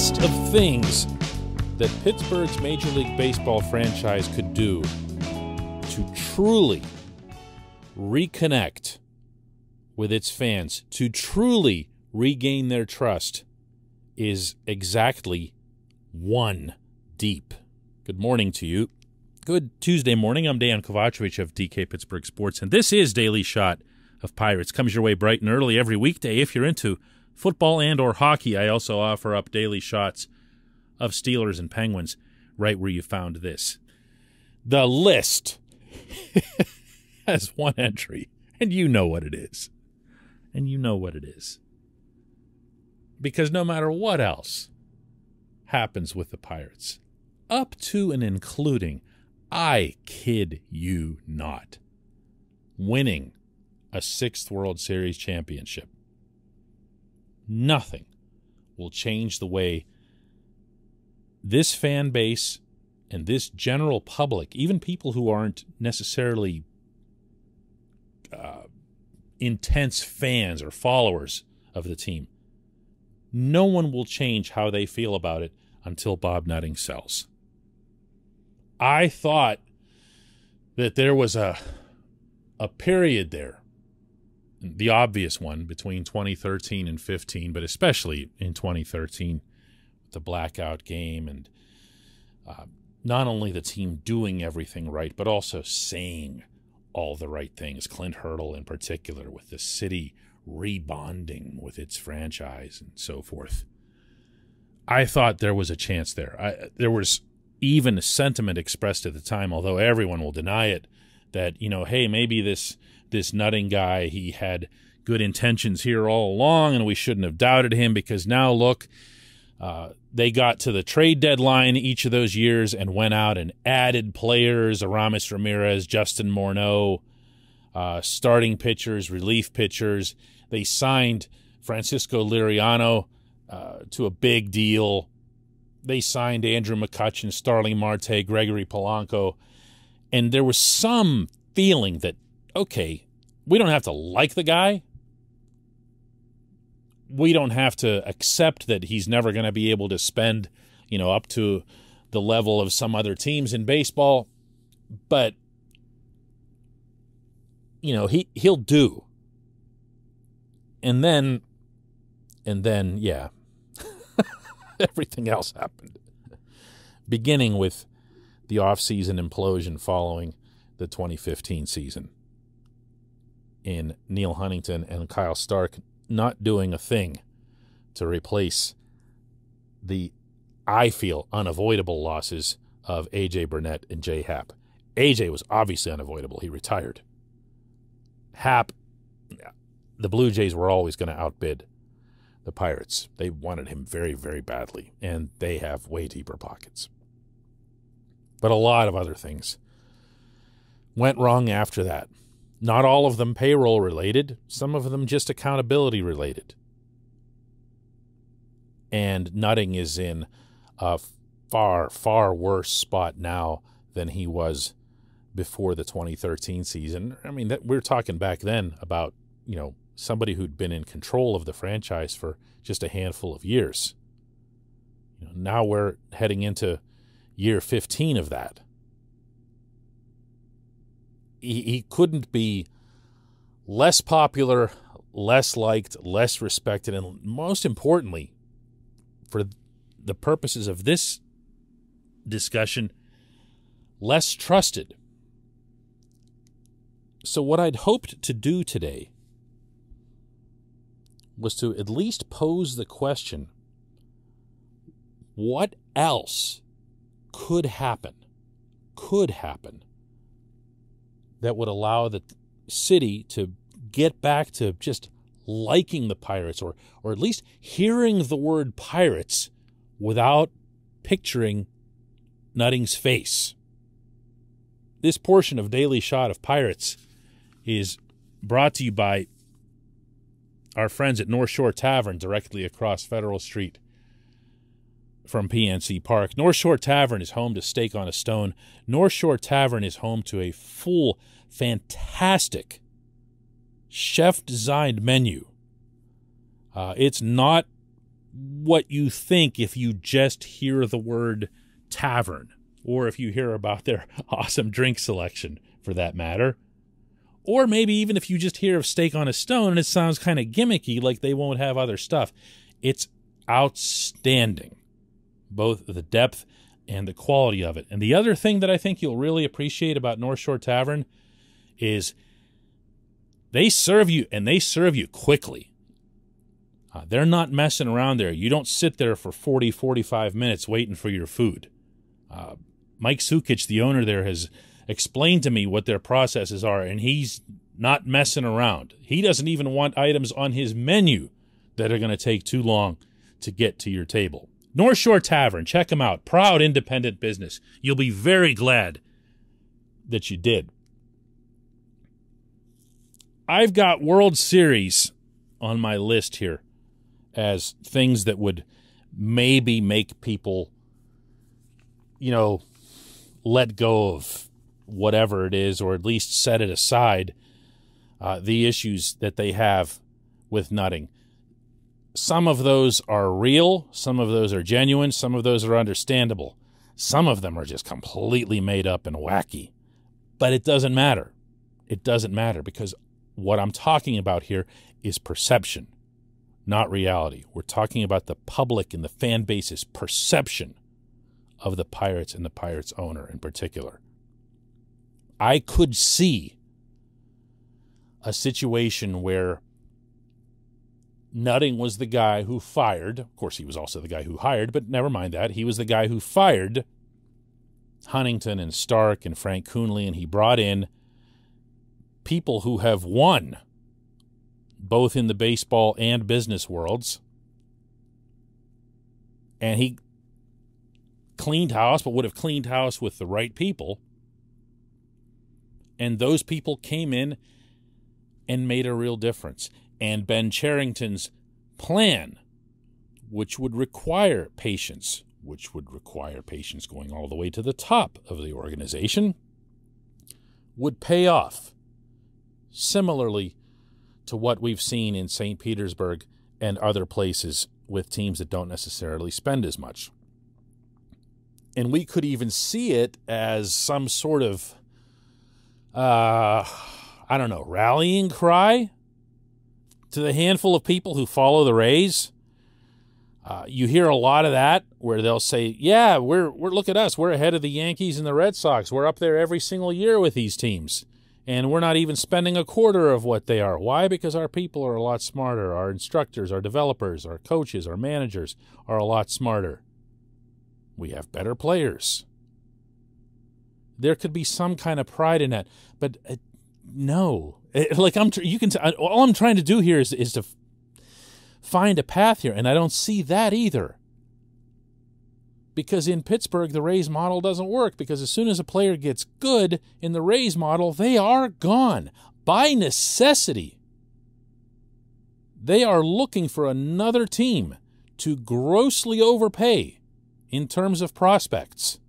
list of things that Pittsburgh's Major League Baseball franchise could do to truly reconnect with its fans, to truly regain their trust, is exactly one deep. Good morning to you. Good Tuesday morning. I'm Dejan Kovacevic of DK Pittsburgh Sports, and this is Daily Shot of Pirates. Comes your way bright and early every weekday if you're into football and or hockey. I also offer up daily shots of Steelers and Penguins right where you found this. The list has one entry, and you know what it is. And you know what it is. Because no matter what else happens with the Pirates, up to and including, I kid you not, winning a 6th World Series championship, nothing will change the way this fan base and this general public, even people who aren't necessarily intense fans or followers of the team, no one will change how they feel about it until Bob Nutting sells. I thought that there was a period there, the obvious one between 2013 and 15, but especially in 2013, the blackout game and not only the team doing everything right, but also saying all the right things. Clint Hurdle in particular, with the city rebonding with its franchise and so forth. I thought there was a chance there. There was even a sentiment expressed at the time, although everyone will deny it, that, hey, maybe this Nutting guy, he had good intentions here all along, and we shouldn't have doubted him because now, look, they got to the trade deadline each of those years and went out and added players, Aramis Ramirez, Justin Morneau, starting pitchers, relief pitchers. They signed Francisco Liriano to a big deal. They signed Andrew McCutchen, Starling Marte, Gregory Polanco. And there was some feeling that, okay, we don't have to like the guy. We don't have to accept that he's never going to be able to spend, up to the level of some other teams in baseball. But, he'll do. And then, yeah, everything else happened. Beginning with the offseason implosion following the 2015 season, in Neil Huntington and Kyle Stark not doing a thing to replace the, I feel, unavoidable losses of A.J. Burnett and Jay Happ. A.J. was obviously unavoidable. He retired. Happ, the Blue Jays were always going to outbid the Pirates. They wanted him very, very badly, and they have way deeper pockets. But a lot of other things went wrong after that. Not all of them payroll-related. Some of them just accountability-related. And Nutting is in a far, far worse spot now than he was before the 2013 season. I mean, we're talking back then about, somebody who'd been in control of the franchise for just a handful of years. Now we're heading into year 15 of that. He couldn't be less popular, less liked, less respected, and most importantly, for the purposes of this discussion, less trusted. So what I'd hoped to do today was to at least pose the question, what else could happen that would allow the city to get back to just liking the Pirates, or at least hearing the word Pirates without picturing Nutting's face. This portion of Daily Shot of Pirates is brought to you by our friends at North Shore Tavern, directly across Federal Street from PNC Park. North Shore Tavern is home to Steak on a Stone. North Shore Tavern is home to a full, fantastic chef-designed menu. It's not what you think if you just hear the word tavern, or if you hear about their awesome drink selection, for that matter. Or maybe even if you just hear of Steak on a Stone and it sounds kind of gimmicky, like they won't have other stuff. It's outstanding, both the depth and the quality of it. And the other thing that I think you'll really appreciate about North Shore Tavern is they serve you, and they serve you quickly. They're not messing around there. You don't sit there for 40, 45 minutes waiting for your food. Mike Sukic, the owner there, has explained to me what their processes are, and he's not messing around. He doesn't even want items on his menu that are going to take too long to get to your table. North Shore Tavern, check them out. Proud independent business. You'll be very glad that you did. I've got World Series on my list here as things that would maybe make people, let go of whatever it is, or at least set it aside, the issues that they have with nutting. Some of those are real, some of those are genuine, some of those are understandable. Some of them are just completely made up and wacky. But it doesn't matter. It doesn't matter, because what I'm talking about here is perception, not reality. We're talking about the public and the fan base's perception of the Pirates and the Pirates owner in particular. I could see a situation where Nutting was the guy who fired. Of course, he was also the guy who hired, but never mind that. He was the guy who fired Huntington and Stark and Frank Coonley, and he brought in people who have won both in the baseball and business worlds. And he cleaned house, but would have cleaned house with the right people. And those people came in and made a real difference. And Ben Cherington's plan, which would require patience going all the way to the top of the organization, would pay off, similarly to what we've seen in St. Petersburg and other places with teams that don't necessarily spend as much. And we could even see it as some sort of, rallying cry to the handful of people who follow the Rays. You hear a lot of that where they'll say, yeah, we're look at us. We're ahead of the Yankees and the Red Sox. We're up there every single year with these teams. And we're not even spending a quarter of what they are. Why? Because our people are a lot smarter. Our instructors, our developers, our coaches, our managers are a lot smarter. We have better players. There could be some kind of pride in that. But no. All I'm trying to do here is to find a path here, and I don't see that either. Because in Pittsburgh, the Rays model doesn't work, because as soon as a player gets good in the Rays model, they are gone. By necessity. They are looking for another team to grossly overpay in terms of prospects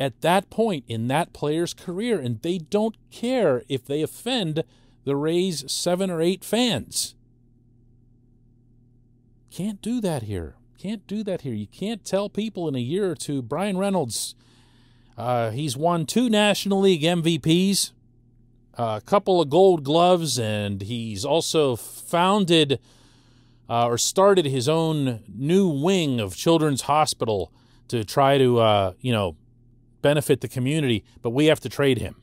at that point in that player's career, and they don't care if they offend the Rays' 7 or 8 fans. Can't do that here. You can't tell people in a year or two, Brian Reynolds, he's won 2 National League MVPs, a couple of Gold Gloves, and he's also founded or started his own new wing of Children's Hospital to try to, benefit the community, but we have to trade him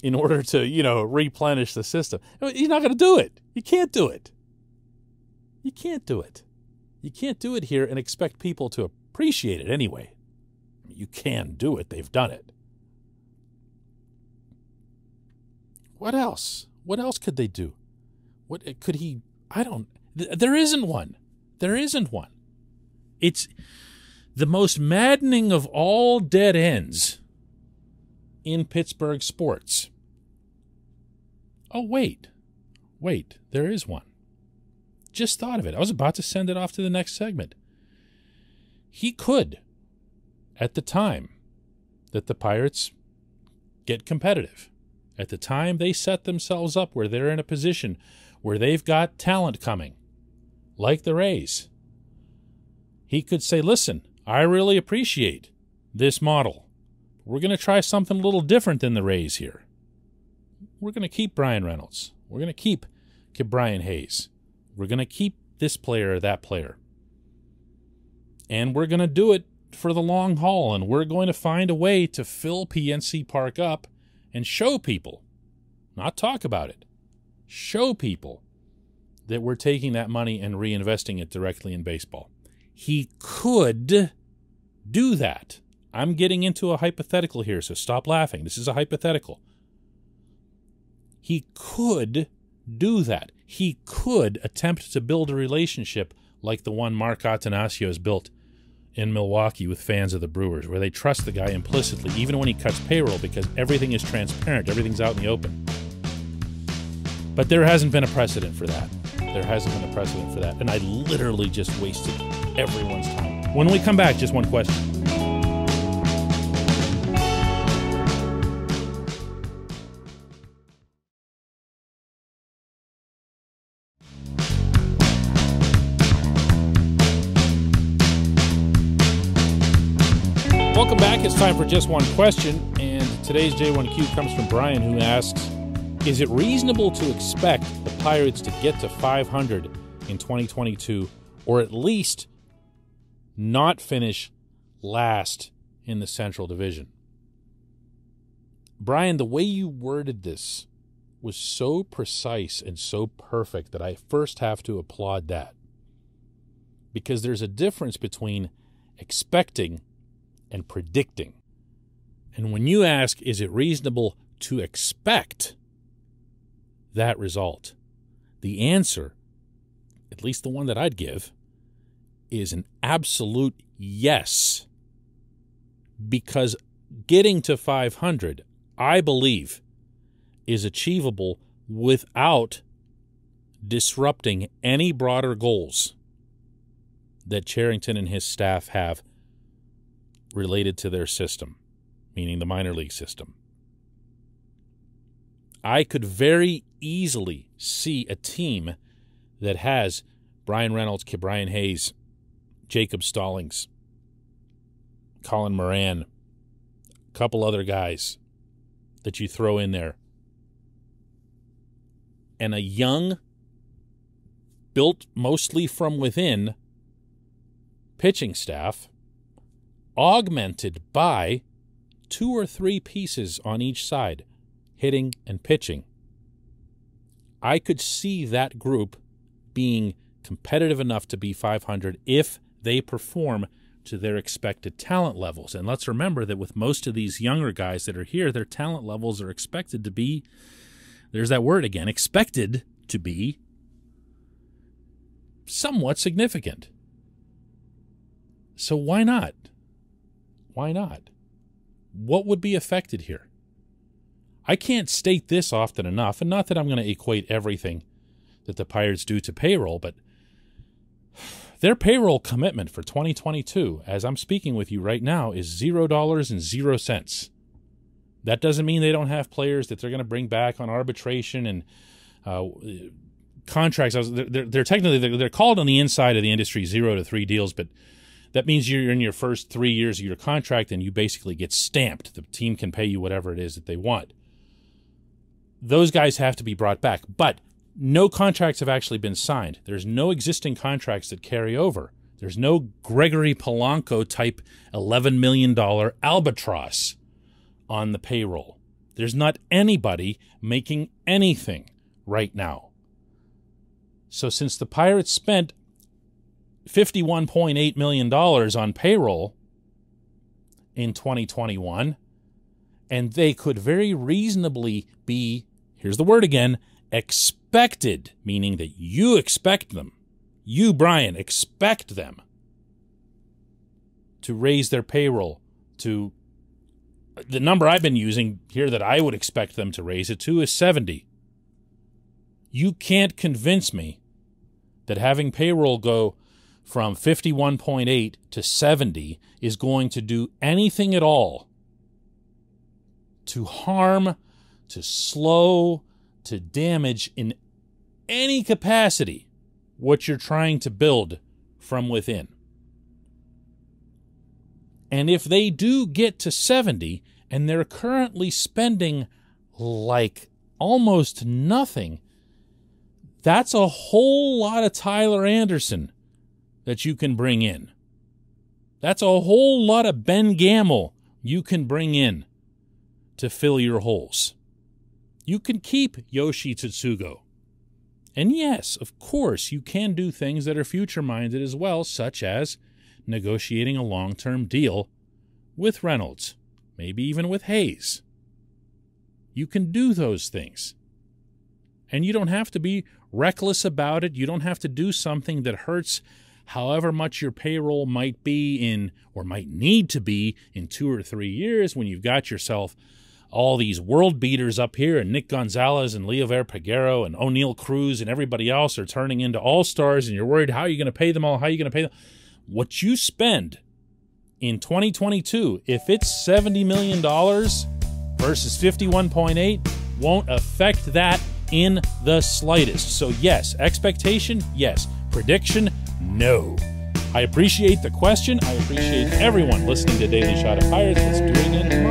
in order to, replenish the system. He's not going to do it. You can't do it. You can't do it here and expect people to appreciate it anyway. You can do it. They've done it. What else? What else could they do? What could he... There isn't one. It's the most maddening of all dead ends in Pittsburgh sports. Oh, wait, there is one. Just thought of it. I was about to send it off to the next segment. He could, at the time that the Pirates get competitive, at the time they set themselves up where they're in a position where they've got talent coming, like the Rays. He could say, listen, I really appreciate this model. We're going to try something a little different than the Rays here. We're going to keep Brian Reynolds. We're going to keep Brian Hayes. We're going to keep this player or that player. And we're going to do it for the long haul, and we're going to find a way to fill PNC Park up and show people, not talk about it, show people that we're taking that money and reinvesting it directly in baseball. He could do that. I'm getting into a hypothetical here, so stop laughing. This is a hypothetical. He could do that. He could attempt to build a relationship like the one Mark Attanasios built in Milwaukee with fans of the Brewers, where they trust the guy implicitly, even when he cuts payroll, because everything is transparent, everything's out in the open. But there hasn't been a precedent for that. There hasn't been a precedent for that. And I literally just wasted everyone's time. When we come back, just one question. Welcome back. It's time for just one question, and today's J1Q comes from Brian, who asks, is it reasonable to expect the Pirates to get to 500 in 2022, or at least not finish last in the Central Division? Brian, the way you worded this was so precise and so perfect that I first have to applaud that, because there's a difference between expecting and predicting. And when you ask, is it reasonable to expect that result, the answer, at least the one that I'd give, is an absolute yes. Because getting to 500, I believe, is achievable without disrupting any broader goals that Cherington and his staff have related to their system, meaning the minor league system. I could very easily see a team that has Brian Reynolds, Brian Hayes, Jacob Stallings, Colin Moran, a couple other guys that you throw in there, and a young, built mostly from within, pitching staff, augmented by 2 or 3 pieces on each side, hitting and pitching. I could see that group being competitive enough to be 500 if they perform to their expected talent levels. And let's remember that with most of these younger guys that are here, their talent levels are expected to be, there's that word again, expected to be somewhat significant. So why not? Why not? What would be affected here? I can't state this often enough, and not that I'm going to equate everything that the Pirates do to payroll, but their payroll commitment for 2022, as I'm speaking with you right now, is $0.00. That doesn't mean they don't have players that they're going to bring back on arbitration and contracts. They're technically they're called on the inside of the industry 0 to 3 deals, but that means you're in your first 3 years of your contract and you basically get stamped. The team can pay you whatever it is that they want. Those guys have to be brought back, but no contracts have actually been signed. There's no existing contracts that carry over. There's no Gregory Polanco type $11 million albatross on the payroll. There's not anybody making anything right now. So since the Pirates spent $51.8 million on payroll in 2021, and they could very reasonably be, here's the word again, expected, meaning that you expect them, you, Brian, expect them to raise their payroll to the number I've been using here that I would expect them to raise it to is 70. You can't convince me that having payroll go from 51.8 to 70 is going to do anything at all to harm, to slow, to damage in any capacity what you're trying to build from within. And if they do get to 70, and they're currently spending like almost nothing, that's a whole lot of Tyler Anderson that you can bring in. That's a whole lot of Ben Gamel you can bring in to fill your holes. You can keep Yoshi Tsutsugo. And yes, of course, you can do things that are future-minded as well, such as negotiating a long-term deal with Reynolds, maybe even with Hayes. You can do those things. And you don't have to be reckless about it. You don't have to do something that hurts however much your payroll might be in, or might need to be in 2 or 3 years, when you've got yourself all these world beaters up here, and Nick Gonzalez and Leover Peguero and O'Neal Cruz and everybody else are turning into all-stars, and you're worried how are you going to pay them all, how are you going to pay them. What you spend in 2022, if it's $70 million versus 51.8, won't affect that in the slightest. So yes, expectation, yes. Prediction, no. I appreciate the question. I appreciate everyone listening to Daily Shot of Pirates. Let's do it again tomorrow.